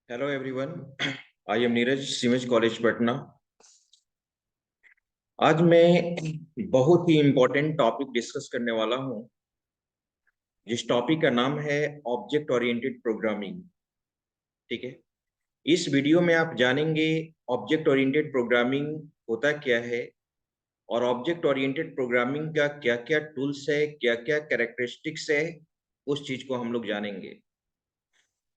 Hello everyone, I am Neeraj, Cimage college Patna. आज मैं बहुत ही इम्पोर्टेंट टॉपिक डिस्कस करने वाला हूं, जिस टॉपिक का नाम है ऑब्जेक्ट ओरिएंटेड प्रोग्रामिंग। ठीक है। इस वीडियो में आप जानेंगे ऑब्जेक्ट ओरिएंटेड प्रोग्रामिंग होता क्या है और ऑब्जेक्ट ओरिएंटेड प्रोग्रामिंग का क्या क्या टूल्स है, क्या क्या कैरेक्टरिस्टिक्स है, उस चीज को हम लोग जानेंगे।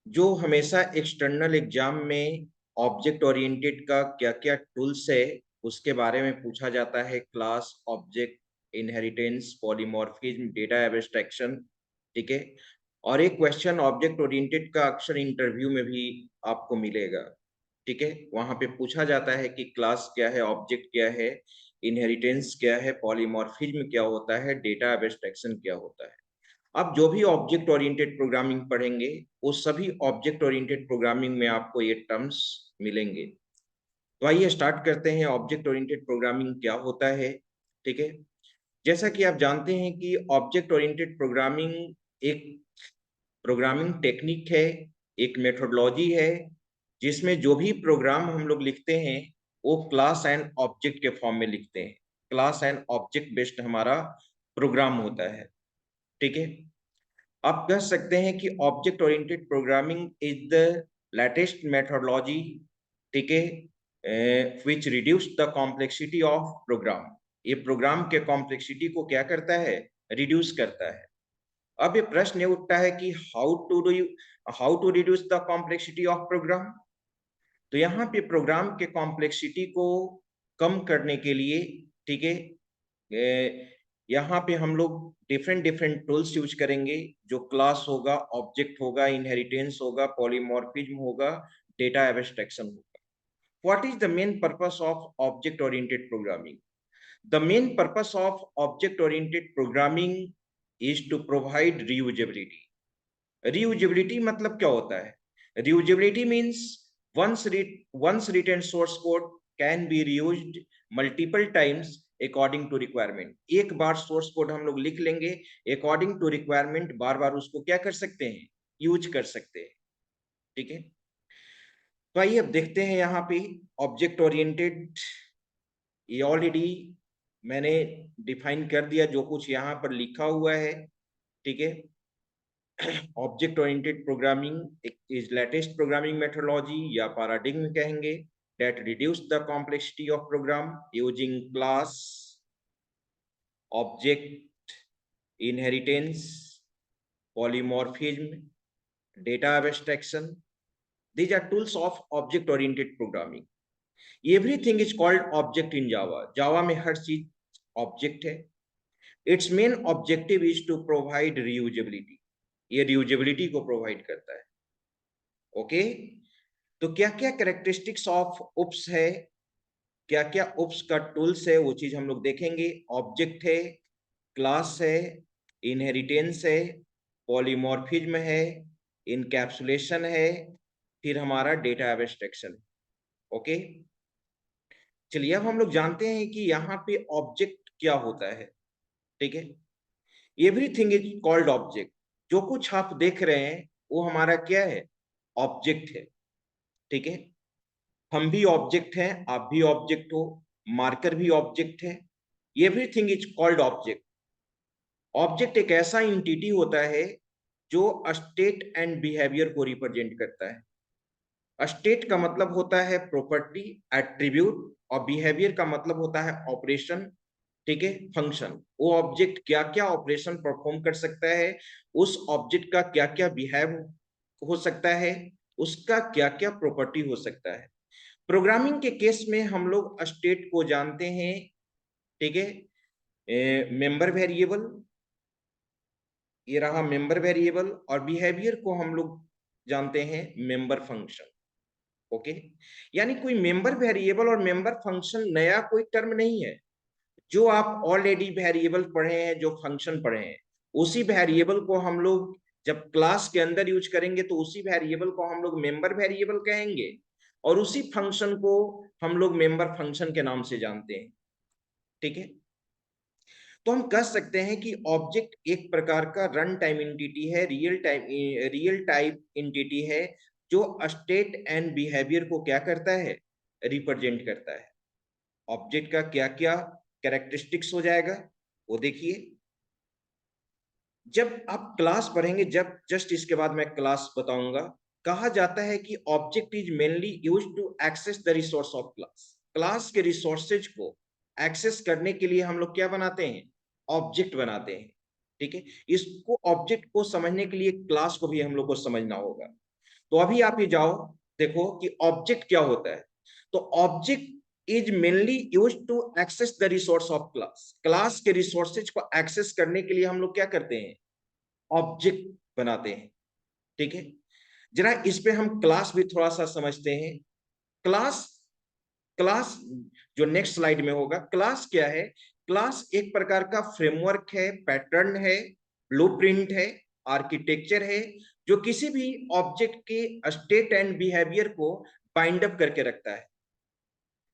जो हमेशा एक्सटर्नल एग्जाम में ऑब्जेक्ट ओरिएंटेड का क्या क्या टूल्स है उसके बारे में पूछा जाता है। Class, object, inheritance, polymorphism, data abstraction. ठीक है। और एक क्वेश्चन ऑब्जेक्ट ओरिएंटेड का अक्सर इंटरव्यू में भी आपको मिलेगा। ठीक है। वहां पे पूछा जाता है कि क्लास क्या है, ऑब्जेक्ट क्या है, इनहेरिटेंस क्या है, पॉलीमॉर्फिज्म क्या होता है, डेटा एब्स्ट्रैक्शन क्या होता है। आप जो भी ऑब्जेक्ट ओरिएंटेड प्रोग्रामिंग पढ़ेंगे वो सभी ऑब्जेक्ट ओरिएंटेड प्रोग्रामिंग में आपको ये टर्म्स मिलेंगे। तो आइए स्टार्ट करते हैं, ऑब्जेक्ट ओरिएंटेड प्रोग्रामिंग क्या होता है। ठीक है। जैसा कि आप जानते हैं कि ऑब्जेक्ट ओरिएंटेड प्रोग्रामिंग एक प्रोग्रामिंग टेक्निक है, एक मेथोडोलॉजी है, जिसमें जो भी प्रोग्राम हम लोग लिखते हैं वो क्लास एंड ऑब्जेक्ट के फॉर्म में लिखते हैं। क्लास एंड ऑब्जेक्ट बेस्ड हमारा प्रोग्राम होता है। ठीक है। आप कह सकते हैं कि object oriented programming is the latest methodology. ठीक है। Which reduce the complexity of program. ये प्रोग्राम के कॉम्प्लेक्सिटी को क्या करता है, रिड्यूस करता है। अब ये प्रश्न ये उठता है कि how to reduce the complexity of program. तो यहाँ पे प्रोग्राम के कॉम्प्लेक्सिटी को कम करने के लिए, ठीक है, यहाँ पे हम लोग डिफरेंट डिफरेंट टूल्स यूज करेंगे। जो क्लास होगा, ऑब्जेक्ट होगा, इनहेरिटेंस होगा, पॉलीमॉर्फिज्म होगा, डेटा एब्स्ट्रैक्शन होगा। What is the main purpose of object oriented programming? The main purpose of object oriented programming is to provide reusability. Reusability मतलब क्या होता है? Reusability means once written source code can be reused multiple times according to requirement। एक बार source code हम लोग लिख लेंगे, according to requirement बार बार उसको क्या कर सकते हैं, यूज कर सकते हैं। ठीक है। तो आइए अब देखते हैं यहाँ पे ऑब्जेक्ट ओरिएंटेड। ये ऑलरेडी मैंने डिफाइन कर दिया जो कुछ यहाँ पर लिखा हुआ है। ठीक है। Object oriented programming is latest programming methodology या पैराडिग्म कहेंगे that reduce the complexity of program using class, object, inheritance, polymorphism, data abstraction. These are tools of object oriented programming. Everything is called object in Java. Java में हर चीज object है। Its main objective is to provide reusability. ये reusability को provide करता है। Okay. तो क्या क्या कैरेक्टरिस्टिक्स ऑफ उप्स है, क्या क्या उप्स का टूल्स है, वो चीज हम लोग देखेंगे। ऑब्जेक्ट है, क्लास है, इनहेरिटेंस है, पॉलीमॉर्फिज्म है, इनकैप्सुलेशन है, फिर हमारा डेटा एब्स्ट्रैक्शन। ओके। चलिए अब हम लोग जानते हैं कि यहाँ पे ऑब्जेक्ट क्या होता है। ठीक है। Everything is called object. जो कुछ आप देख रहे हैं वो हमारा क्या है, ऑब्जेक्ट है। ठीक है। हम भी ऑब्जेक्ट हैं, आप भी ऑब्जेक्ट हो, मार्कर भी ऑब्जेक्ट है। Everything is called object. Object एक ऐसा इंटिटी होता है जो स्टेट एंड बिहेवियर को रिप्रेजेंट करता है। स्टेट का मतलब होता है प्रॉपर्टी, एट्रीब्यूट, और बिहेवियर का मतलब होता है ऑपरेशन। ठीक है, फंक्शन। वो ऑब्जेक्ट क्या क्या ऑपरेशन परफॉर्म कर सकता है, उस ऑब्जेक्ट का क्या क्या बिहेव हो सकता है, उसका क्या क्या प्रॉपर्टी हो सकता है। प्रोग्रामिंग के केस में हम लोग स्टेट को जानते हैं। ठीक है। मेंबर वेरिएबल, ये रहा मेंबर वेरिएबल, और बिहेवियर को हम लोग जानते हैं मेंबर फंक्शन। ओके। यानी कोई मेंबर वेरिएबल और मेंबर फंक्शन नया कोई टर्म नहीं है। जो आप ऑलरेडी वेरिएबल पढ़े हैं, जो फंक्शन पढ़े हैं, उसी वेरिएबल को हम लोग जब क्लास के अंदर यूज करेंगे तो उसी वेरिएबल को हम लोग मेंबर वेरिएबल कहेंगे, और उसी फंक्शन को हम लोग मेंबर फंक्शन के नाम से जानते हैं। ठीक है। तो हम कह सकते हैं कि ऑब्जेक्ट एक प्रकार का रन टाइम एंटिटी है, रियल टाइप एंटिटी है, जो स्टेट एंड बिहेवियर को क्या करता है, रिप्रेजेंट करता है। ऑब्जेक्ट का क्या क्या कैरेक्टरिस्टिक्स हो जाएगा वो देखिए। जब आप क्लास पढ़ेंगे, जब जस्ट इसके बाद मैं क्लास बताऊंगा, कहा जाता है कि object is mainly use to access the resource of class. Class के रिसोर्सेज को एक्सेस करने के लिए हम लोग क्या बनाते हैं, ऑब्जेक्ट बनाते हैं। ठीक है, इसको ऑब्जेक्ट को समझने के लिए क्लास को भी हम लोग को समझना होगा। तो अभी आप ये जाओ देखो कि ऑब्जेक्ट क्या होता है। तो object is mainly use to access the resource of class. Class के रिसोर्सेज को एक्सेस करने के लिए हम लोग क्या करते हैं, ऑब्जेक्ट बनाते हैं। ठीक है, जरा इस पे हम क्लास भी थोड़ा सा समझते हैं। क्लास क्लास जो नेक्स्ट स्लाइड में होगा, क्लास क्या है। क्लास एक प्रकार का फ्रेमवर्क है, पैटर्न है, ब्लूप्रिंट है, आर्किटेक्चर है, जो किसी भी ऑब्जेक्ट के स्टेट एंड बिहेवियर को बाइंड अप करके रखता है।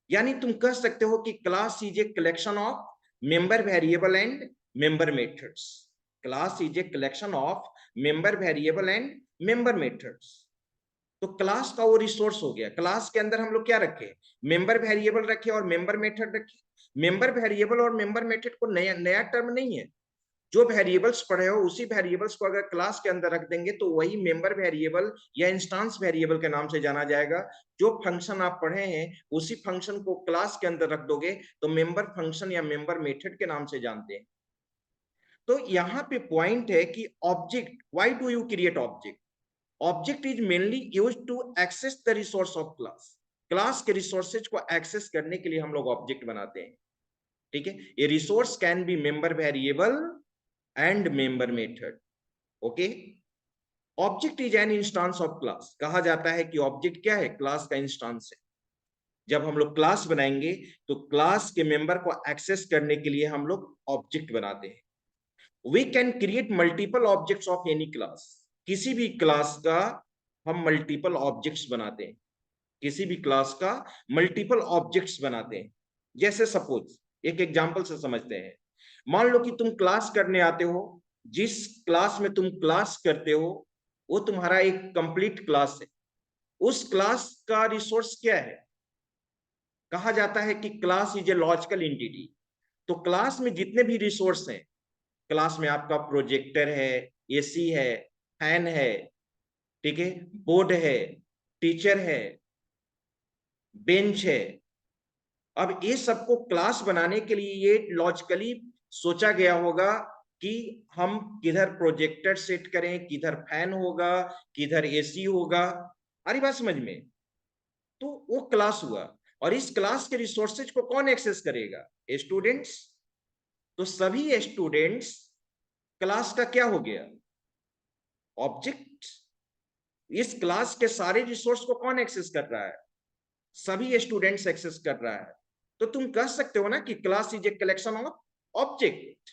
यानी तुम कह सकते हो कि class is a collection of member variable and member methods. Class is a collection of member variable and member methods. तो क्लास का वो रिसोर्स हो गया। क्लास के अंदर हम लोग क्या रखे, मेंबर वेरिएबल रखे और मेंबर मेथड रखे। मेंबर वेरिएबल और मेंबर मेथड को नया नया टर्म नहीं है। जो वेरिएबल्स पढ़े हो उसी वेरिएबल्स को अगर क्लास के अंदर रख देंगे तो वही मेंबर वेरिएबल या इंस्टेंस वेरिएबल के नाम से जाना जाएगा। जो फंक्शन आप पढ़े हैं उसी फंक्शन को क्लास के अंदर रख दोगे तो मेंबर फंक्शन या मेंबर मेथड के नाम से जानते हैं। तो यहाँ पे पॉइंट है कि object, why do you create object. Object is mainly use to access the resource of class. Class के रिसोर्सेज को एक्सेस करने के लिए हम लोग ऑब्जेक्ट बनाते हैं। ठीक है, ये resource can be member variable and member method. Okay, object is an instance of class. कहा जाता है कि ऑब्जेक्ट क्या है, क्लास का इंस्टेंस है। जब हम लोग क्लास बनाएंगे तो क्लास के मेंबर को एक्सेस करने के लिए हम लोग ऑब्जेक्ट बनाते हैं। We can create multiple objects of any class. किसी भी क्लास का हम मल्टीपल ऑब्जेक्ट्स बनाते हैं। किसी भी क्लास का मल्टीपल ऑब्जेक्ट्स बनाते हैं। जैसे सपोज एक एग्जांपल से समझते हैं। मान लो कि तुम क्लास करने आते हो, जिस क्लास में तुम क्लास करते हो वो तुम्हारा एक कंप्लीट क्लास है। उस क्लास का रिसोर्स क्या है, कहा जाता है कि class is a logical entity. तो क्लास में जितने भी रिसोर्स हैं, क्लास में आपका प्रोजेक्टर है, एसी है, फैन है, ठीक है, बोर्ड है, टीचर है, बेंच है। अब ये सबको क्लास बनाने के लिए ये लॉजिकली सोचा गया होगा कि हम किधर प्रोजेक्टर सेट करें, किधर फैन होगा, किधर एसी होगा। आ रही बात समझ में। तो वो क्लास हुआ। और इस क्लास के रिसोर्सेज को कौन एक्सेस करेगा, स्टूडेंट्स। तो सभी स्टूडेंट्स क्लास का क्या हो गया, ऑब्जेक्ट। इस क्लास के सारे रिसोर्स को कौन एक्सेस कर रहा है, सभी स्टूडेंट्स एक्सेस कर रहा है। तो तुम कह सकते हो ना कि class is a collection of object.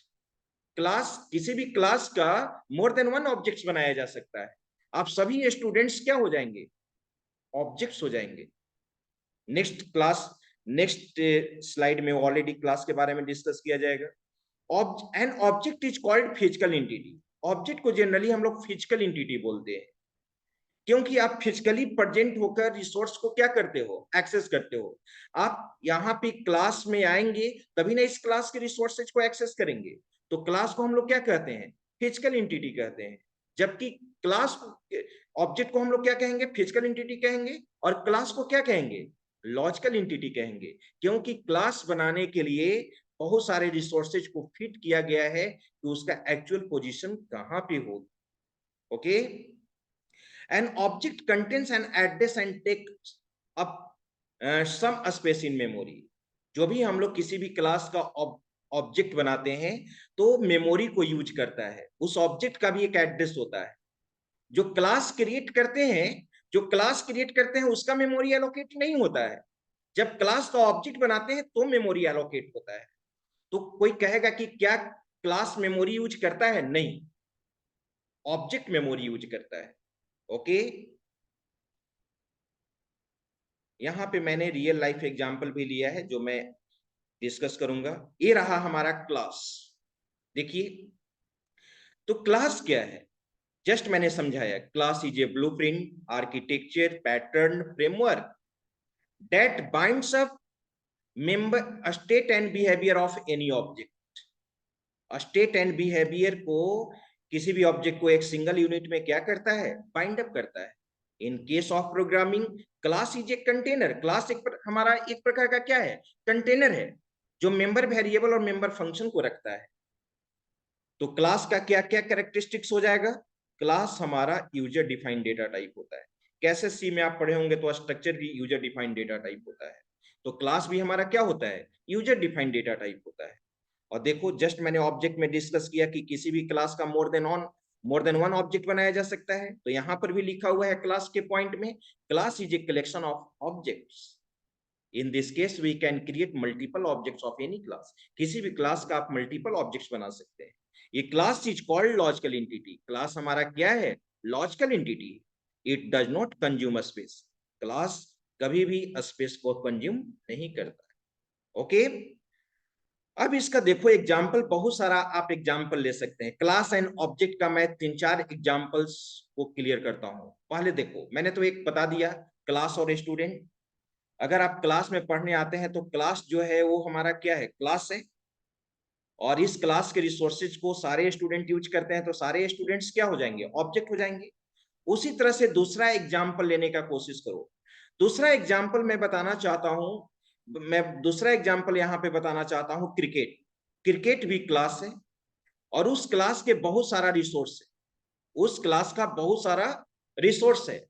Class, किसी भी क्लास का मोर देन वन ऑब्जेक्ट्स बनाया जा सकता है। आप सभी स्टूडेंट्स क्या हो जाएंगे, ऑब्जेक्ट्स हो जाएंगे। नेक्स्ट क्लास, नेक्स्ट स्लाइड में ऑलरेडी क्लास के बारे में डिस्कस किया जाएगा। An object is called physical entity. Object को जनरली हम लोग फिजिकल एंटिटी बोलते हैं, क्योंकि आप फिजिकली प्रेजेंट होकर रिसोर्स को क्या करते हो, एक्सेस करते हो। आप यहाँ पे क्लास में आएंगे तभी ना इस क्लास के रिसोर्सेज को एक्सेस करेंगे। तो क्लास को हम लोग क्या कहते हैं, फिजिकल एंटिटी कहते हैं। जबकि क्लास ऑब्जेक्ट को हम लोग क्या कहेंगे, फिजिकल एंटिटी कहेंगे, और क्लास को क्या कहेंगे, लॉजिकल एंटिटी कहेंगे। क्योंकि क्लास बनाने के लिए बहुत सारे रिसोर्सेज को फिट किया गया है कि उसका एक्चुअल पोजीशन कहाँ पे हो। Okay, an object contains an address and takes up some space in memory। जो भी हम लोग किसी भी क्लास का ऑब्जेक्ट बनाते हैं तो मेमोरी को यूज करता है। उस ऑब्जेक्ट का भी एक एड्रेस होता है। जो क्लास क्रिएट करते हैं, जो क्लास क्रिएट करते हैं उसका मेमोरी एलोकेट नहीं होता है। जब क्लास का ऑब्जेक्ट बनाते हैं तो मेमोरी एलोकेट होता है। तो कोई कहेगा कि क्या क्लास मेमोरी यूज करता है, नहीं, ऑब्जेक्ट मेमोरी यूज करता है। ओके, यहाँ पे मैंने रियल लाइफ एग्जांपल भी लिया है जो मैं डिस्कस करूंगा। ये रहा हमारा क्लास। देखिए, तो क्लास क्या है, जस्ट मैंने समझाया, class is A blueprint, architecture, pattern, framework that binds up member state and behaviour of any object. State and behaviour को, किसी भी ऑब्जेक्ट को एक सिंगल यूनिट में क्या करता है, बाइंड अप करता है। In case of programming, class is a container. Class हमारा एक प्रकार का क्या है, कंटेनर है, जो मेंबर वेरिएबल और मेंबर फंक्शन को रखता है। तो क्लास का क्या क्या कैरेक्टरिस्टिक्स हो जाएगा, क्लास हमारा यूजर डिफाइंड डेटा टाइप होता है। कैसे सी में आप पढ़े होंगे तो स्ट्रक्चर भी यूजर डिफाइंड डेटा टाइप होता है, तो क्लास भी हमारा क्या होता है, यूजर डिफाइंड डेटा टाइप होता है। और देखो, जस्ट मैंने ऑब्जेक्ट में डिस्कस किया कि किसी भी क्लास का मोर देन वन ऑब्जेक्ट बनाया जा सकता है। तो यहां पर भी लिखा हुआ है क्लास के पॉइंट में, class is a collection of objects. In this case we can create multiple objects of any class. किसी भी क्लास का आप मल्टीपल ऑब्जेक्ट्स बना सकते हैं। ये class is called logical entity. Class हमारा क्या है, logical entity. It does not consume space. Class कभी भी स्पेस को कंज्यूम नहीं करता है। ओके, अब इसका देखो एग्जाम्पल, बहुत सारा आप एग्जाम्पल ले सकते हैं। क्लास एंड ऑब्जेक्ट का मैं 3-4 एग्जाम्पल्स को क्लियर करता हूं। पहले देखो, मैंने तो एक बता दिया, क्लास और स्टूडेंट। अगर आप क्लास में पढ़ने आते हैं तो क्लास जो है वो हमारा क्या है, क्लास है। और इस क्लास के रिसोर्सेज को सारे स्टूडेंट यूज करते हैं, तो सारे स्टूडेंट्स क्या हो जाएंगे, ऑब्जेक्ट हो जाएंगे। उसी तरह से दूसरा एग्जाम्पल लेने का कोशिश करो। दूसरा एग्जाम्पल मैं बताना चाहता हूं, मैं दूसरा एग्जाम्पल यहां पे बताना चाहता हूं, क्रिकेट। क्रिकेट भी क्लास है, और उस क्लास के बहुत सारा रिसोर्स है। उस क्लास का बहुत सारा रिसोर्स है,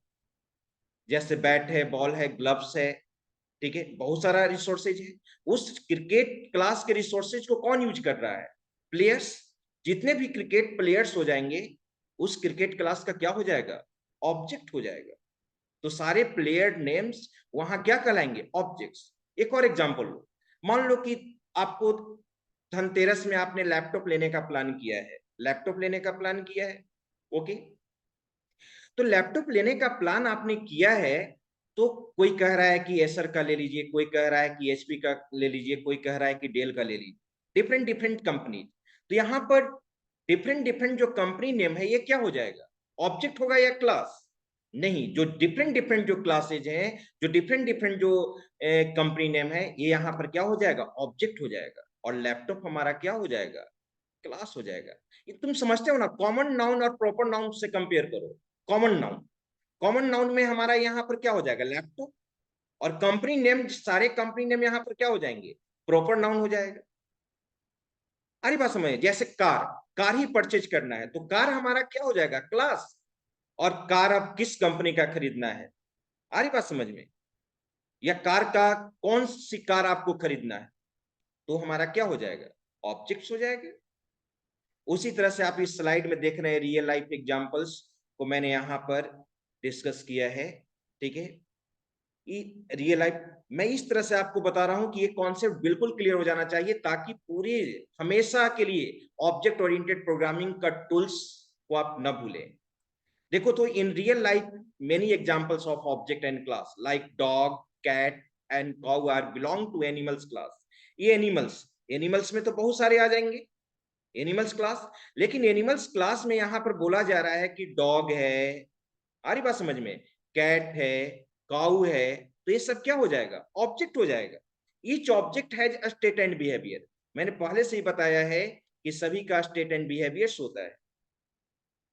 जैसे बैट है, बॉल है, ग्लव्स है, ठीक है, बहुत सारा रिसोर्सेज है। उस क्रिकेट क्लास के रिसोर्सेज को कौन यूज कर रहा है, प्लेयर्स। जितने भी क्रिकेट प्लेयर्स हो जाएंगे, उस क्रिकेट क्लास का क्या हो जाएगा, ऑब्जेक्ट हो जाएगा। तो सारे प्लेयर नेम्स वहां क्या कहलाएंगे, ऑब्जेक्ट्स। एक और एग्जांपल लो, मान लो कि आपको धनतेरस में आपने लैपटॉप लेने का प्लान किया है, लैपटॉप लेने का प्लान किया है, ओके। तो लैपटॉप लेने का प्लान आपने किया है, तो कोई कह रहा है कि एसर का ले लीजिए, कोई कह रहा है कि एचपी का ले लीजिए, कोई कह रहा है कि डेल का ले लीजिए, डिफरेंट डिफरेंट कंपनी। तो यहाँ पर डिफरेंट डिफरेंट जो कंपनी नेम है, ये क्या हो जाएगा, ऑब्जेक्ट होगा या क्लास, नहीं। जो डिफरेंट डिफरेंट जो क्लासेज हैं, जो डिफरेंट डिफरेंट जो कंपनी नेम है, ये यहाँ पर क्या हो जाएगा, ऑब्जेक्ट हो जाएगा। और लैपटॉप हमारा क्या हो जाएगा, क्लास हो जाएगा। ये तुम समझते हो ना, कॉमन नाउन और प्रॉपर नाउन से कंपेयर करो। कॉमन नाउन, कॉमन नाउन में हमारा यहाँ पर क्या हो जाएगा, लैपटॉप। और कंपनी नेम, सारे कंपनी नेम यहाँ पर क्या हो जाएंगे, प्रॉपर नाउन हो जाएगा। अरे बात समझ, जैसे कार, कार ही परचेज करना है, तो कार हमारा क्या हो जाएगा, क्लास। और कार अब किस कंपनी का खरीदना है, अरे बात समझ में, या कार का कौन सी कार आपको खरीदना है, तो हमारा क्या हो जाएगा, ऑब्जेक्ट्स हो जाएगा। उसी तरह से आप इस स्लाइड में देख रहे हैं, रियल लाइफ एग्जांपल्स को मैंने यहाँ पर डिस्कस किया है, ठीक है। रियल लाइफ, मैं इस तरह से आपको बता रहा हूं कि ये कॉन्सेप्ट बिल्कुल क्लियर हो जाना चाहिए, ताकि पूरे हमेशा के लिए ऑब्जेक्ट ओरिएंटेड प्रोग्रामिंग का टूल्स को आप न भूलें। देखो, तो in real life many examples of object and class like dog, cat and cow are belong to animals class. ये एनिमल्स, एनिमल्स में तो बहुत सारे आ जाएंगे एनिमल्स क्लास, लेकिन एनिमल्स क्लास में यहां पर बोला जा रहा है कि डॉग है, आ रही बात समझ में, कैट है, काऊ है, तो ये सब क्या हो जाएगा, ऑब्जेक्ट हो जाएगा। Each object has a state and behaviour. मैंने पहले से ही बताया है कि सभी का स्टेट एंड बिहेवियर्स होता है।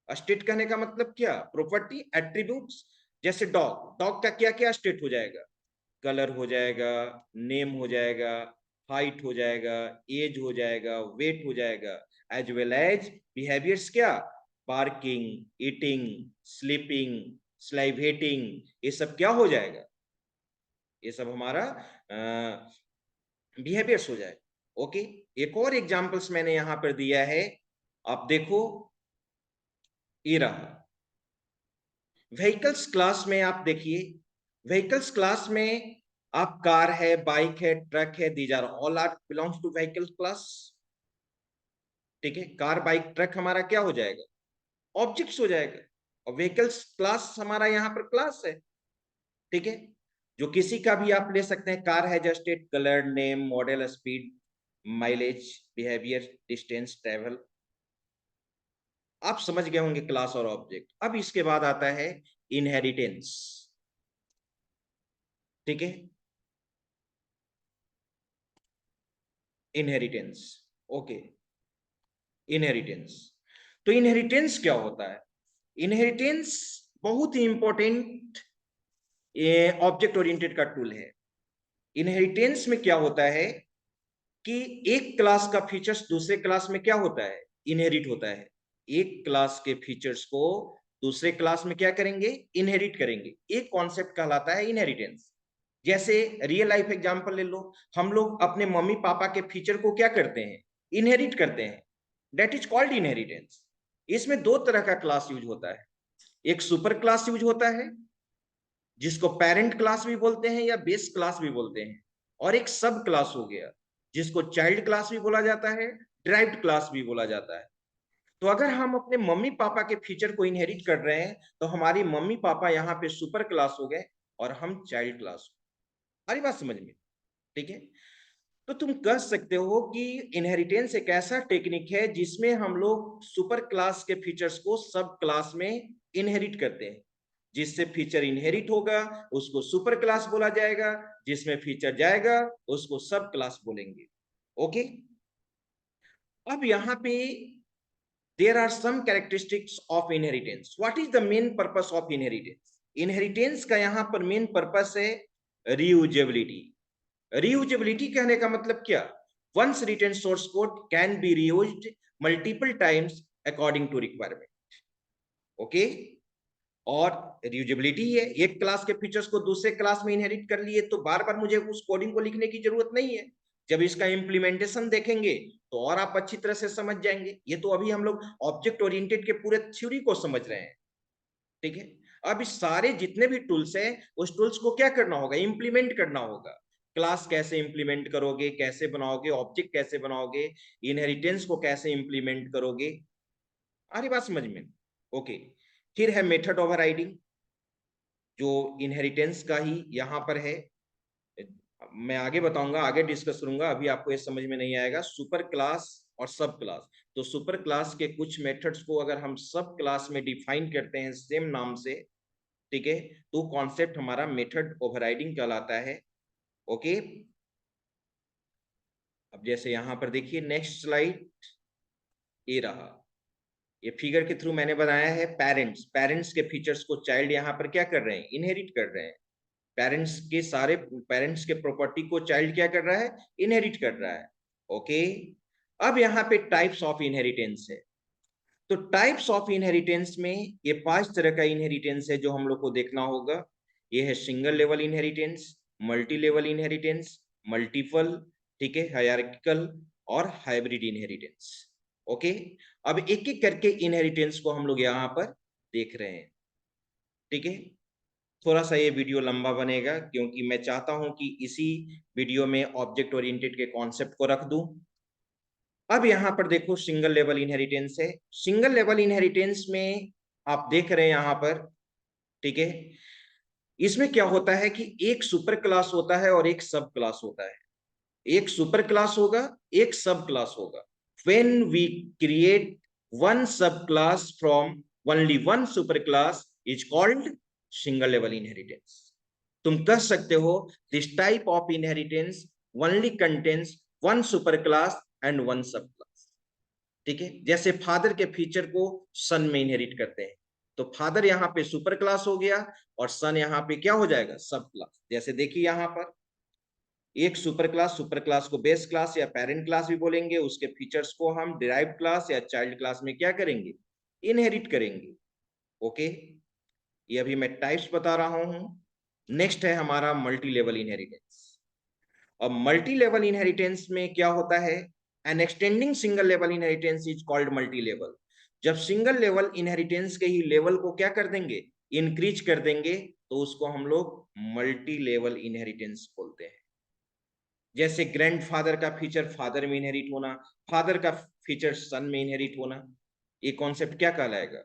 स्टेट कहने का मतलब क्या, प्रॉपर्टी, एट्रीब्यूट्स। जैसे डॉग, डॉग का क्या क्या स्टेट हो जाएगा, कलर हो जाएगा, नेम हो जाएगा, हाइट हो जाएगा, एज हो जाएगा, वेट हो जाएगा, एज वेल एज बिहेवियर्स क्या, बार्किंग, ईटिंग, स्लीपिंग, स्लाइवेटिंग, ये सब क्या हो जाएगा, ये सब हमारा बिहेवियर्स हो जाएगा। ओके, एक और एग्जांपल्स मैंने यहां पर दिया है, आप देखो, ये रहा। व्हीकल्स क्लास में आप देखिए, व्हीकल्स क्लास में आप कार है, बाइक है, ट्रक है, these are all are belongs to vehicle class, ठीक है। कार, बाइक, ट्रक हमारा क्या हो जाएगा, ऑब्जेक्ट्स हो जाएगा। और व्हीकल्स क्लास हमारा यहाँ पर क्लास है, ठीक है। जो किसी का भी आप ले सकते हैं, कार है just state, colour, name, model, speed, mileage, behaviour, distance, travel. आप समझ गए होंगे क्लास और ऑब्जेक्ट। अब इसके बाद आता है इनहेरिटेंस। ठीक है, इनहेरिटेंस। Okay, inheritance. तो इनहेरिटेंस क्या होता है? इनहेरिटेंस बहुत ही इंपॉर्टेंट ऑब्जेक्ट ओरिएंटेड का टूल है। इनहेरिटेंस में क्या होता है कि एक क्लास का फीचर्स दूसरे क्लास में क्या होता है, इनहेरिट होता है। एक क्लास के फीचर्स को दूसरे क्लास में क्या करेंगे, इनहेरिट करेंगे। एक कॉन्सेप्ट कहलाता है इनहेरिटेंस। जैसे रियल लाइफ एग्जांपल ले लो, हम लोग अपने मम्मी पापा के फीचर को क्या करते हैं, इनहेरिट करते हैं। That is called inheritance. इसमें दो तरह का क्लास यूज होता है। एक सुपर क्लास यूज होता है जिसको पेरेंट क्लास भी बोलते हैं या बेस क्लास भी बोलते हैं, और एक सब क्लास हो गया जिसको चाइल्ड क्लास भी बोला जाता है, डिराइव्ड क्लास भी बोला जाता है। तो अगर हम अपने मम्मी पापा के फीचर को इनहेरिट कर रहे हैं तो हमारी मम्मी पापा यहाँ पे सुपर क्लास हो गए और हम चाइल्ड क्लास हो। हमारी बात समझ में? ठीक है। तो तुम कह सकते हो कि इनहेरिटेंस एक ऐसा टेक्निक है जिसमें हम लोग सुपर क्लास के फीचर्स को सब क्लास में इनहेरिट करते हैं। जिससे फीचर इनहेरिट होगा उसको सुपर क्लास बोला जाएगा, जिसमें फीचर जाएगा उसको सब क्लास बोलेंगे। ओके। अब यहाँ पे there are some characteristics of inheritance. What is the main purpose of inheritance? Inheritance का यहाँ पर मेन पर्पस है reusability. Reusability कहने का मतलब क्या? Once written source code can be reused multiple times according to requirement. Okay? और reusability है, एक क्लास के फीचर्स को दूसरे क्लास में इनहेरिट कर लिए तो बार बार मुझे उस कोडिंग को लिखने की जरूरत नहीं है। जब इसका इम्प्लीमेंटेशन देखेंगे तो और आप अच्छी तरह से समझ जाएंगे। ये तो अभी हम लोग ऑब्जेक्ट ओरिएंटेड के पूरे थ्योरी को समझ रहे हैं। ठीक है। अब इस सारे जितने भी टूल्स हैं उस टूल्स को क्या करना होगा, इम्प्लीमेंट करना होगा। क्लास कैसे इम्प्लीमेंट करोगे, कैसे बनाओगे, ऑब्जेक्ट कैसे बनाओगे, इनहेरिटेंस को कैसे इम्प्लीमेंट करोगे। आ रही बात समझ में? ओके। फिर है मेथड ओवरराइडिंग जो इनहेरिटेंस का ही यहाँ पर है। मैं आगे बताऊंगा, आगे डिस्कस करूंगा, अभी आपको ये समझ में नहीं आएगा। सुपर क्लास और सब क्लास, तो सुपर क्लास के कुछ मेथड्स को अगर हम सब क्लास में डिफाइन करते हैं सेम नाम से, ठीक है, तो कॉन्सेप्ट हमारा मेथड ओवरराइडिंग कहलाता है। ओके। अब जैसे यहां पर देखिए नेक्स्ट स्लाइड, ये रहा। ये फिगर के थ्रू मैंने बनाया है पेरेंट्स। पेरेंट्स के फीचर्स को चाइल्ड यहाँ पर क्या कर रहे हैं, इनहेरिट कर रहे हैं। पेरेंट्स के सारे पेरेंट्स के प्रॉपर्टी को चाइल्ड क्या कर रहा है, इनहेरिट कर रहा है। ओके। अब यहाँ पे टाइप्स ऑफ इनहेरिटेंस है। तो टाइप्स ऑफ इनहेरिटेंस में ये 5 तरह का इनहेरिटेंस है जो हम लोग को देखना होगा। ये है single level inheritance, multi level inheritance, multiple, ठीक है, हायरार्किकल और हाइब्रिड इनहेरिटेंस। ओके। अब एक एक करके इनहेरिटेंस को हम लोग यहाँ पर देख रहे हैं। ठीक है। थोड़ा सा ये वीडियो लंबा बनेगा क्योंकि मैं चाहता हूं कि इसी वीडियो में ऑब्जेक्ट ओरिएंटेड के कॉन्सेप्ट को रख दूं। अब यहां पर देखो सिंगल लेवल इनहेरिटेंस है। सिंगल लेवल इनहेरिटेंस में आप देख रहे हैं यहां पर, ठीक है, इसमें क्या होता है कि एक सुपर क्लास होता है और एक सब क्लास होता है। एक सुपर क्लास होगा, एक सब क्लास होगा। when we create one subclass from only one superclass is called single level inheritance. तुम कह सकते हो this type of inheritance only contains one superclass and one subclass. ठीक है। जैसे फादर के फीचर को सन में इनहेरिट करते हैं, तो फादर यहाँ पे सुपर क्लास हो गया और सन यहाँ पे क्या हो जाएगा, सब क्लास। जैसे देखिए यहाँ पर एक सुपर क्लास को बेस क्लास या पेरेंट क्लास भी बोलेंगे, उसके फीचर्स को हम डिराइव्ड क्लास या चाइल्ड क्लास में क्या करेंगे, इनहेरिट करेंगे। ओके। ये अभी मैं टाइप्स बता रहा हूं। नेक्स्ट है हमारा मल्टी लेवल इनहेरिटेंस। अब मल्टी लेवल इनहेरिटेंस में क्या होता है, an extending single level inheritance is called multi level. जब सिंगल लेवल इनहेरिटेंस के ही लेवल को क्या कर देंगे, इंक्रीज कर देंगे, तो उसको हम लोग मल्टी लेवल इनहेरिटेंस बोलते हैं। जैसे ग्रैंडफादर का फीचर फादर में इनहेरिट होना, फादर का फीचर सन में इनहेरिट होना, ये कॉन्सेप्ट क्या कहलाएगा,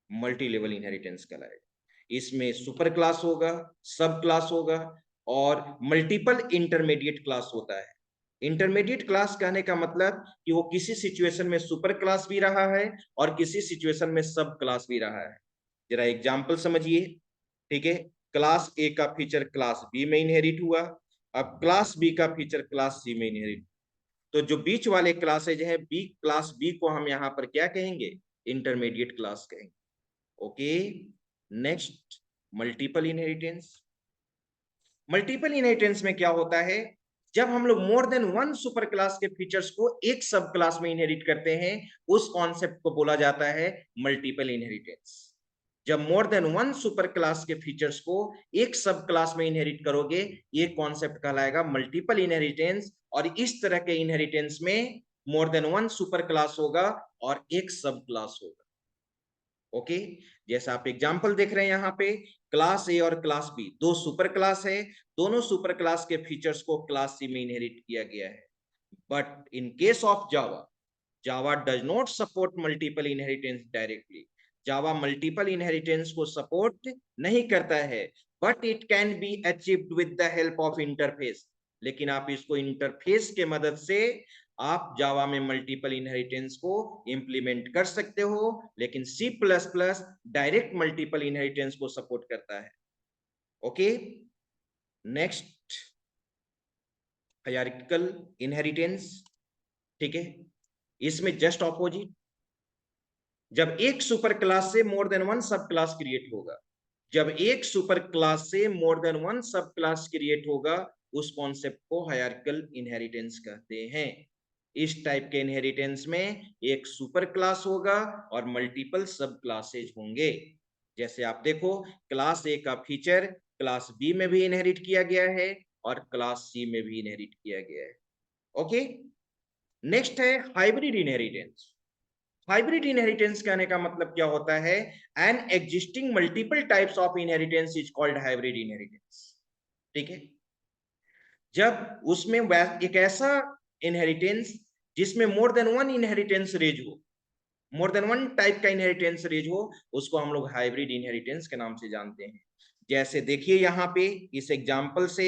मल्टी लेवल इनहेरिटेंस कहलाएगा। इसमें सुपर क्लास होगा, सब क्लास होगा और मल्टीपल इंटरमीडिएट क्लास होता है। इंटरमीडिएट क्लास कहने का मतलब कि वो किसी सिचुएशन में सुपर क्लास भी रहा है और किसी सिचुएशन में सब क्लास भी रहा है। जरा एग्जांपल समझिए, ठीक है। क्लास ए का फीचर क्लास बी में इनहेरिट हुआ, अब क्लास बी का फीचर क्लास सी में इनहेरिट, तो जो बीच वाले क्लासेज है बी क्लास बी को हम यहाँ पर क्या कहेंगे, इंटरमीडिएट क्लास कहेंगे। Okay, next, multiple inheritance. Multiple inheritance में क्या होता है, जब हम लोग मोर देन वन सुपर क्लास के फीचर्स को एक सब क्लास में इनहेरिट करते हैं, उस कॉन्सेप्ट को बोला जाता है मल्टीपल इनहेरिटेंस। जब मोर देन वन सुपर क्लास के फीचर्स को एक सब क्लास में इनहेरिट करोगे, ये कॉन्सेप्ट कहलाएगा मल्टीपल इनहेरिटेंस। और इस तरह के इनहेरिटेंस में मोर देन वन सुपर क्लास होगा और एक सब क्लास होगा। ओके, जैसा आप एग्जांपल देख रहे हैं यहाँ पे, क्लास ए और क्लास बी दो सुपर क्लास है, दोनों सुपर क्लास के फीचर्स को क्लास सी में इनहेरिट किया गया है। But in case of Java, Java does not support multiple inheritance directly. Java multiple inheritance को सपोर्ट नहीं करता है, but it can be achieved with the help of interface. लेकिन आप इसको इंटरफेस के मदद से आप जावा में मल्टीपल इनहेरिटेंस को इंप्लीमेंट कर सकते हो, लेकिन C plus plus direct multiple inheritance को सपोर्ट करता है। ओके, नेक्स्ट, हायरार्किकल इनहेरिटेंस, ठीक है। इसमें जस्ट ऑपोजिट, जब एक सुपर क्लास से मोर देन वन सब क्लास क्रिएट होगा, जब एक सुपर क्लास से मोर देन वन सब क्लास क्रिएट होगा, उस कॉन्सेप्ट को हायरार्किकल इनहेरिटेंस कहते हैं। इस टाइप के इनहेरिटेंस में एक सुपर क्लास होगा और मल्टीपल सब क्लासेज होंगे। जैसे आप देखो, क्लास ए का फीचर क्लास बी में भी इनहेरिट किया गया है और क्लास सी में भी इनहेरिट किया गया है। ओके, नेक्स्ट है हाइब्रिड इनहेरिटेंस। हाइब्रिड इनहेरिटेंस कहने का मतलब क्या होता है, an existing multiple types of inheritance is called hybrid inheritance. ठीक है, जब उसमें एक ऐसा इनहेरिटेंस जिसमें more than one inheritance raise हो, मोर देन वन टाइप का इनहेरिटेंस रेज हो, उसको हम लोग हाइब्रिड इनहेरिटेंस के नाम से जानते हैं। जैसे देखिए यहाँ पे इस एग्जाम्पल से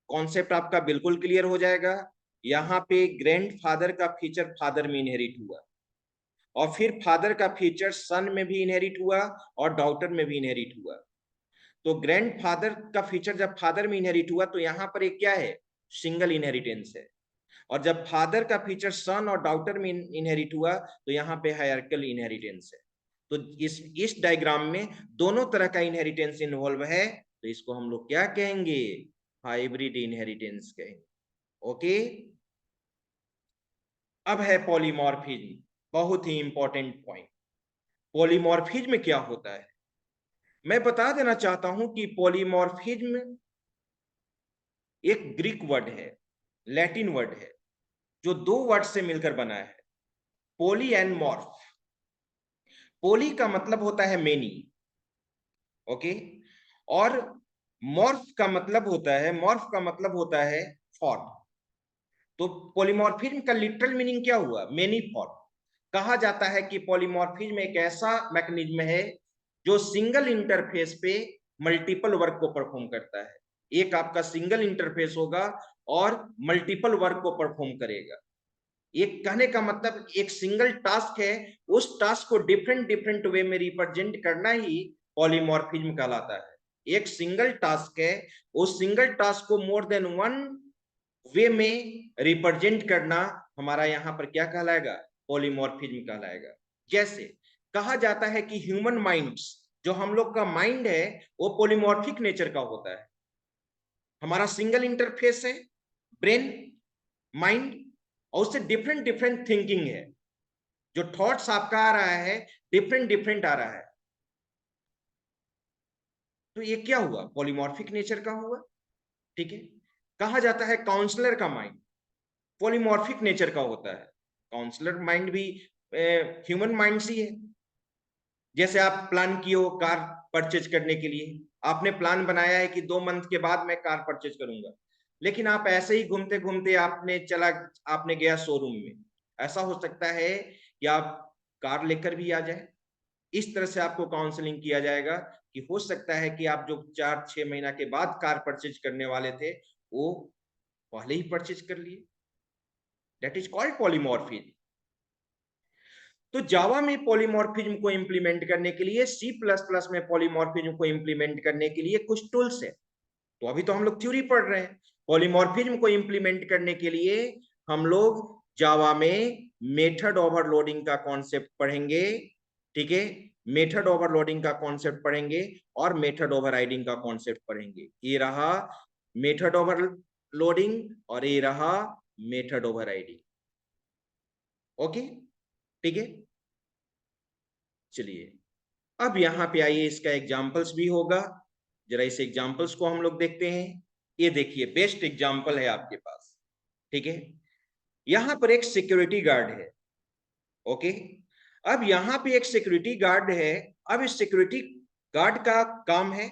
कॉन्सेप्ट आपका बिल्कुल क्लियर हो जाएगा। यहाँ पे ग्रैंडफादर का फीचर फादर में इनहेरिट हुआ और फिर फादर का फीचर सन में भी इनहेरिट हुआ और डॉटर में भी इनहेरिट हुआ। तो ग्रैंडफादर का फीचर जब फादर में इनहेरिट हुआ तो यहाँ पर एक क्या है, सिंगल इनहेरिटेंस है। और जब फादर का फीचर सन और डॉटर में इनहेरिट हुआ तो यहाँ पे हायरार्किकल इनहेरिटेंस है। तो इस डायग्राम में दोनों तरह का इनहेरिटेंस इन्वॉल्व है, तो इसको हम लोग क्या कहेंगे, हाइब्रिड इनहेरिटेंस कहेंगे। ओके, अब है पॉलीमॉर्फिज्म, बहुत ही इंपॉर्टेंट पॉइंट। पॉलीमॉर्फिज्म क्या होता है, मैं बता देना चाहता हूं कि पॉलीमॉर्फिज्म एक ग्रीक वर्ड है, लैटिन वर्ड है, जो दो वर्ड से मिलकर बना है, पोली एंड मॉर्फ। पोली का मतलब होता है मेनी, ओके, और मॉर्फ का मतलब होता है फॉर्म। तो पॉलीमॉर्फिज्म का लिटरल मीनिंग क्या हुआ, मेनी फॉर्म। कहा जाता है कि पॉलीमॉर्फिज्म एक ऐसा मैकेनिज्म है जो सिंगल इंटरफेस पे मल्टीपल वर्क को परफॉर्म करता है। एक आपका सिंगल इंटरफेस होगा और मल्टीपल वर्क को परफॉर्म करेगा। एक कहने का मतलब एक सिंगल टास्क है, उस टास्क को डिफरेंट डिफरेंट वे में रिप्रेजेंट करना ही पॉलीमॉर्फिज्म कहलाता है। एक सिंगल टास्क है, उस सिंगल टास्क को मोर देन वन वे में रिप्रेजेंट करना हमारा यहाँ पर क्या कहलाएगा, पॉलीमॉर्फिज्म कहलाएगा। जैसे कहा जाता है कि ह्यूमन माइंड्स, जो हम लोग का माइंड है वो पॉलीमॉर्फिक नेचर का होता है। हमारा सिंगल इंटरफेस है, ब्रेन, माइंड, और उससे डिफरेंट डिफरेंट थिंकिंग है। जो थॉट्स आपका आ रहा है डिफरेंट डिफरेंट आ रहा है, तो ये क्या हुआ, पॉलीमॉर्फिक नेचर का हुआ। ठीक है, कहा जाता है काउंसलर का माइंड पॉलीमॉर्फिक नेचर का होता है। काउंसलर माइंड भी ह्यूमन माइंड ही है। जैसे आप प्लान किए हो कार परचेज करने के लिए, आपने प्लान बनाया है कि 2 मंथ के बाद मैं कार परचेज करूंगा, लेकिन आप ऐसे ही घूमते घूमते आपने गया शोरूम में। ऐसा हो सकता है कि आप कार लेकर भी आ जाए। इस तरह से आपको काउंसलिंग किया जाएगा कि हो सकता है कि आप जो 4-6 महीना के बाद कार परचेज करने वाले थे वो पहले ही परचेज कर लिए। That is called polymorphism. तो जावा में पॉलीमॉर्फिज्म को इंप्लीमेंट करने के लिए, सी प्लस प्लस में पॉलीमॉर्फिज्म को इंप्लीमेंट करने के लिए कुछ टूल्स है। तो अभी तो हम लोग थ्योरी पढ़ रहे हैं, पॉलीमॉर्फिज्म को इंप्लीमेंट करने के लिए हम लोग जावा में मेथड ओवरलोडिंग का कॉन्सेप्ट पढ़ेंगे, ठीक है, मेथड ओवरलोडिंग का कॉन्सेप्ट पढ़ेंगे और मेथड ओवरराइडिंग का कॉन्सेप्ट पढ़ेंगे। ये रहा मेथड ओवरलोडिंग और ये रहा मेथड ओवरराइडिंग। ओके, ठीक है। चलिए अब यहां पे आइए, इसका एग्जांपल्स भी होगा, जरा इस एग्जांपल्स को हम लोग देखते हैं। ये देखिए बेस्ट एग्जांपल है आपके पास, ठीक है। यहां पर एक सिक्योरिटी गार्ड है, ओके। अब यहां पे एक सिक्योरिटी गार्ड है। अब इस सिक्योरिटी गार्ड का काम है,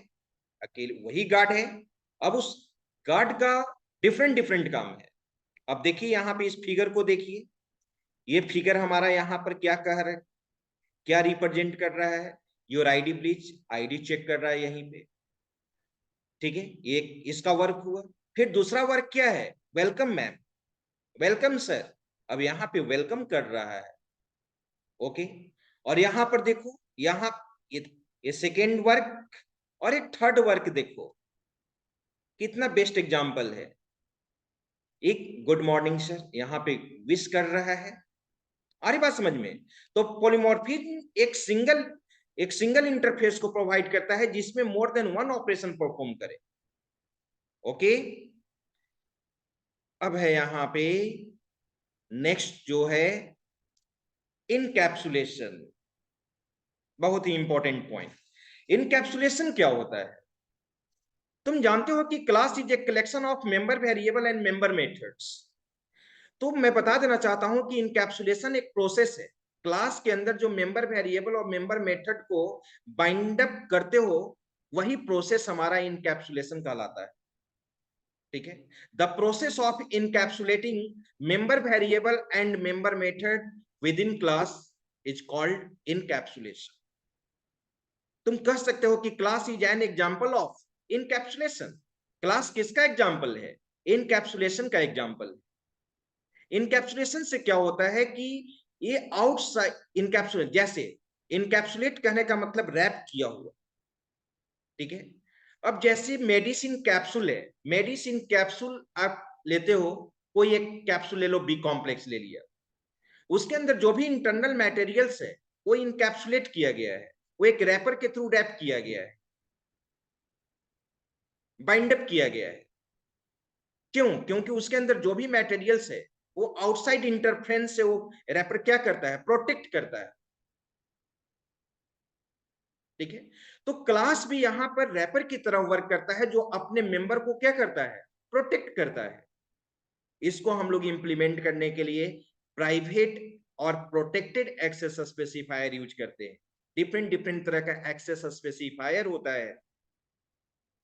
अकेले वही गार्ड है। अब उस गार्ड का डिफरेंट डिफरेंट काम है। अब देखिए यहां पे इस फिगर को देखिए, ये फिगर हमारा यहां पर क्या कह रहा है, क्या रिप्रेजेंट कर रहा है? Your ID please, ID check कर रहा है यहीं पे, ठीक है। एक इसका वर्क हुआ। फिर दूसरा वर्क क्या है? Welcome ma'am, welcome sir. अब यहाँ पे वेलकम कर रहा है, ओके। और यहाँ पर देखो, यहाँ ये सेकेंड वर्क और एक थर्ड वर्क देखो, कितना बेस्ट एग्जाम्पल है। एक गुड मॉर्निंग सर यहाँ पे विश कर रहा है। आ रही बात समझ में? तो पॉलीमॉर्फिज्म एक सिंगल इंटरफेस को प्रोवाइड करता है जिसमें more than one operation perform करे, ओके। अब है यहां पे नेक्स्ट जो है इनकैप्सुलेशन, बहुत ही इंपॉर्टेंट पॉइंट। इनकैप्सुलेशन क्या होता है? तुम जानते हो कि class is a collection of member variable and member methods. तो मैं बता देना चाहता हूं कि इनकैप्सुलेशन एक प्रोसेस है। क्लास के अंदर जो मेंबर वेरिएबल और मेंबर मेथड को बाइंड अप करते हो, वही प्रोसेस हमारा इनकैप्सुलेशन कहलाता है, ठीक है। The process of इनकैप्सुलेटिंग member variable and member method with in class is called encapsulation. तुम कह सकते हो कि class is an example of encapsulation. Class किसका एग्जाम्पल है? इनकैप्सुलेशन का एग्जाम्पल। इनकैप्सुलेशन से क्या होता है कि ये आउटसाइड इनकैप्सुलेट, जैसे इनकैप्सुलेट कहने का मतलब रैप किया हुआ, ठीक है। अब जैसे मेडिसिन कैप्सूल है, मेडिसिन कैप्सूल आप लेते हो, कोई एक कैप्सूल ले लो, बी कॉम्प्लेक्स ले लिया, उसके अंदर जो भी इंटरनल मटेरियल्स है वो इनकैप्सुलेट किया गया है, वो एक रैपर के थ्रू रैप किया गया है, बाइंड अप किया गया है। क्यों? क्योंकि उसके अंदर जो भी मटेरियल्स है वो आउटसाइड इंटरफ्रेंस से वो रैपर क्या करता है? प्रोटेक्ट करता है, ठीक है। तो क्लास भी यहां पर रैपर की तरह वर्क करता है, जो अपने मेंबर को क्या करता है? प्रोटेक्ट करता है। इसको हम लोग इंप्लीमेंट करने के लिए प्राइवेट और प्रोटेक्टेड एक्सेस स्पेसिफायर यूज करते हैं। डिफरेंट डिफरेंट तरह का एक्सेस स्पेसिफायर होता है।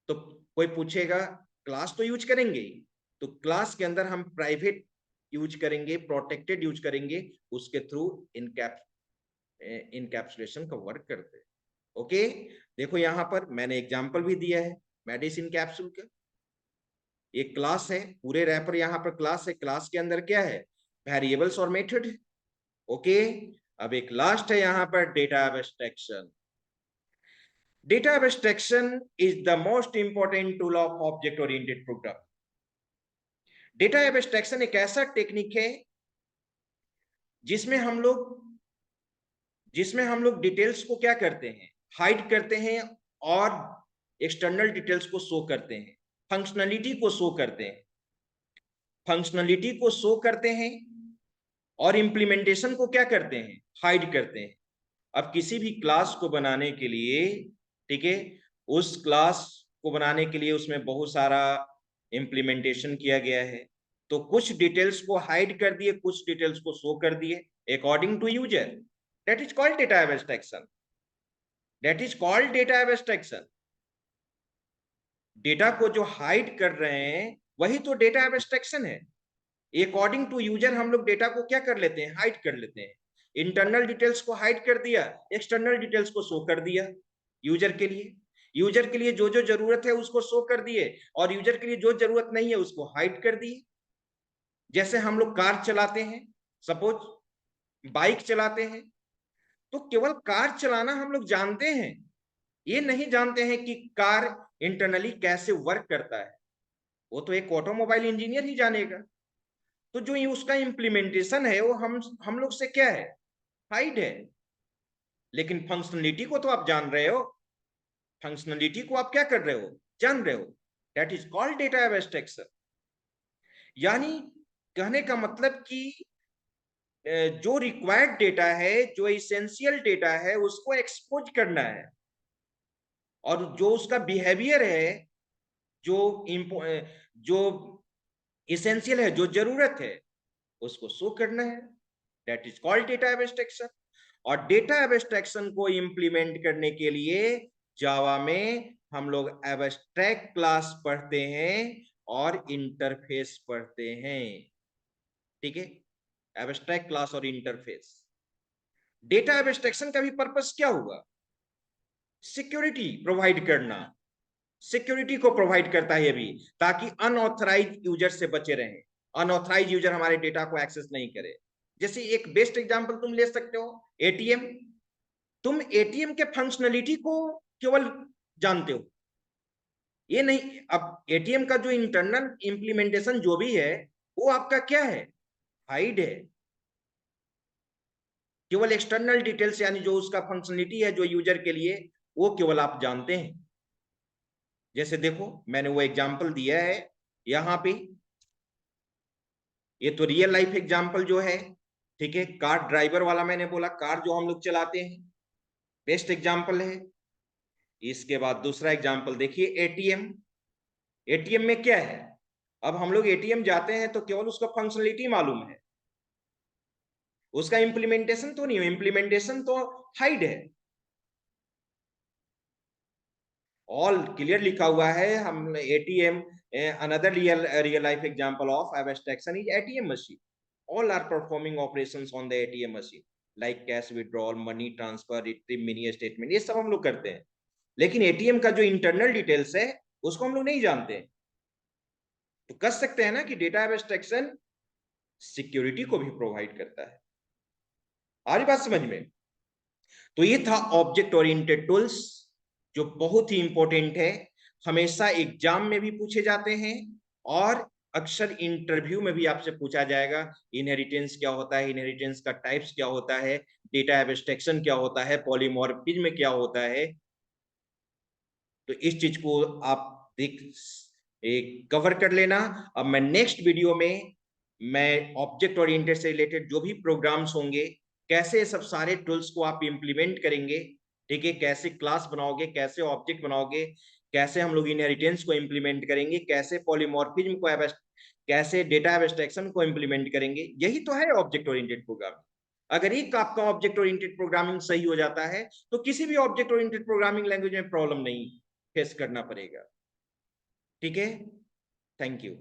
तो कोई पूछेगा क्लास तो यूज करेंगे ही, तो क्लास के अंदर हम प्राइवेट यूज करेंगे, प्रोटेक्टेड यूज करेंगे, उसके थ्रू इनकैप्सुलेशन का वर्क करते हैं, ओके। देखो यहां पर मैंने एग्जांपल भी दिया है मेडिसिन कैप्सूल का। एक क्लास है, पूरे रैपर यहाँ पर क्लास है, क्लास के अंदर क्या है? वेरिएबल्स और मेथड है, ओके। अब एक लास्ट है यहाँ पर data abstraction. Data abstraction is the most important tool of object oriented program. Data abstraction एक ऐसा टेक्निक है जिसमें हम लोग डिटेल्स को क्या करते हैं? हाइड करते हैं और एक्सटर्नल डिटेल्स को शो करते हैं, फंक्शनलिटी को शो करते हैं, फंक्शनलिटी को शो करते हैं और इंप्लीमेंटेशन को क्या करते हैं? हाइड करते हैं। अब किसी भी क्लास को बनाने के लिए, ठीक है, उस क्लास को बनाने के लिए उसमें बहुत सारा इंप्लीमेंटेशन किया गया है। तो कुछ डिटेल्स को हाइड कर दिए, कुछ डिटेल्स को शो कर दिए according to user. That is called data abstraction, that is called data abstraction. Data को जो हाइड कर रहे हैं वही तो डेटा एब्स्ट्रैक्शन है। अकॉर्डिंग टू यूजर हम लोग डेटा को क्या कर लेते हैं? हाइड कर लेते हैं। इंटरनल डिटेल्स को हाइड कर दिया, एक्सटर्नल डिटेल्स को शो कर दिया यूजर के लिए। यूजर के लिए जो जो जरूरत है उसको शो कर दिए और यूजर के लिए जो जरूरत नहीं है उसको हाइड कर दिए। जैसे हम लोग कार चलाते हैं, सपोज बाइक चलाते हैं, तो केवल कार चलाना हम लोग जानते हैं, ये नहीं जानते हैं कि कार इंटरनली कैसे वर्क करता है। वो तो एक ऑटोमोबाइल इंजीनियर ही जानेगा। तो जो ये उसका इम्प्लीमेंटेशन है वो हम लोग से क्या है, हाइड है। लेकिन फंक्शनलिटी को तो आप जान रहे हो, फंक्शनलिटी को आप क्या कर रहे हो, जान रहे हो। That is called data abstraction. यानी कहने का मतलब कि जो रिक्वायर्ड डेटा है, जो इसेंशियल डेटा है, उसको एक्सपोज करना है, और जो उसका बिहेवियर है, जो जो इसेंशियल है, जो जरूरत है, उसको शो करना है। That is called data abstraction. और डेटा एब्स्ट्रैक्शन को इंप्लीमेंट करने के लिए जावा में हम लोग एब्स्ट्रैक्ट क्लास पढ़ते हैं और इंटरफेस पढ़ते हैं। ठीक है, एब्स्ट्रैक्ट क्लास और इंटरफेस। डेटा एब्स्ट्रैक्शन का भी पर्पस क्या हुआ, सिक्योरिटी प्रोवाइड करना। सिक्योरिटी को प्रोवाइड करता है ये भी, ताकि अनऑथराइज यूजर से बचे रहें, अनऑथराइज यूजर हमारे डेटा को एक्सेस नहीं करे। जैसे एक बेस्ट एग्जांपल तुम ले सकते हो, एटीएम। तुम एटीएम के फंक्शनलिटी को केवल जानते हो, ये नहीं, अब एटीएम का जो इंटरनल इंप्लीमेंटेशन जो भी है, वो आपका क्या है, हाइड है। केवल एक्सटर्नल डिटेल्स, यानी जो उसका फंक्शनलिटी है जो यूजर के लिए, वो केवल आप जानते हैं। जैसे देखो, मैंने वो एग्जांपल दिया है यहां पे, ये तो रियल लाइफ एग्जांपल जो है। ठीक है, कार ड्राइवर वाला मैंने बोला, कार जो हम लोग चलाते हैं, बेस्ट एग्जांपल है। इसके बाद दूसरा एग्जांपल देखिए, एटीएम। एटीएम में क्या है, अब हम लोग एटीएम जाते हैं तो केवल उसका फंक्शनलिटी मालूम है, उसका इंप्लीमेंटेशन तो नहीं है, इंप्लीमेंटेशन तो हाइड है। ऑल क्लियर लिखा हुआ है, हम ATM, another real life example of abstraction is ATM machine. All are performing operations on the ATM machine, like cash withdrawal, money transfer, retrieve mini statement, ये सब हम लोग करते हैं। लेकिन एटीएम का जो इंटरनल डिटेल्स है, उसको हम लोग नहीं जानते हैं। तो कह सकते हैं ना कि डेटा एब्स्ट्रैक्शन सिक्योरिटी को भी प्रोवाइड करता है। आ रही बात समझ में? तो ये था ऑब्जेक्ट ओरिएंटेड टूल्स, जो बहुत ही इंपॉर्टेंट है, हमेशा एग्जाम में भी पूछे जाते हैं, और अक्सर इंटरव्यू में भी आपसे पूछा जाएगा। इनहेरिटेंस क्या होता है, इनहेरिटेंस का टाइप्स क्या होता है, डेटा एब्स्ट्रैक्शन क्या होता है, पॉलीमॉर्फिज्म क्या होता है। तो इस चीज को आप देख एक कवर कर लेना। अब मैं नेक्स्ट वीडियो में मैं ऑब्जेक्ट ओरिएंटेड से रिलेटेड जो भी प्रोग्राम्स होंगे, कैसे सब सारे टूल्स को आप इंप्लीमेंट करेंगे, ठीक है, कैसे क्लास बनाओगे, कैसे ऑब्जेक्ट बनाओगे, कैसे हम लोग इनहेरिटेंस को इंप्लीमेंट करेंगे, कैसे पॉलीमॉर्फिज्म को, कैसे डेटा एब्स्ट्रैक्शन को इंप्लीमेंट करेंगे, यही तो है ऑब्जेक्ट ओरिएंटेड प्रोग्रामिंग। अगर एक आपका ऑब्जेक्ट ओरिएंटेड प्रोग्रामिंग सही हो जाता है, तो किसी भी ऑब्जेक्ट ओरिएंटेड प्रोग्रामिंग लैंग्वेज में प्रॉब्लम नहीं फेस करना पड़ेगा। ठीक है, थैंक यू।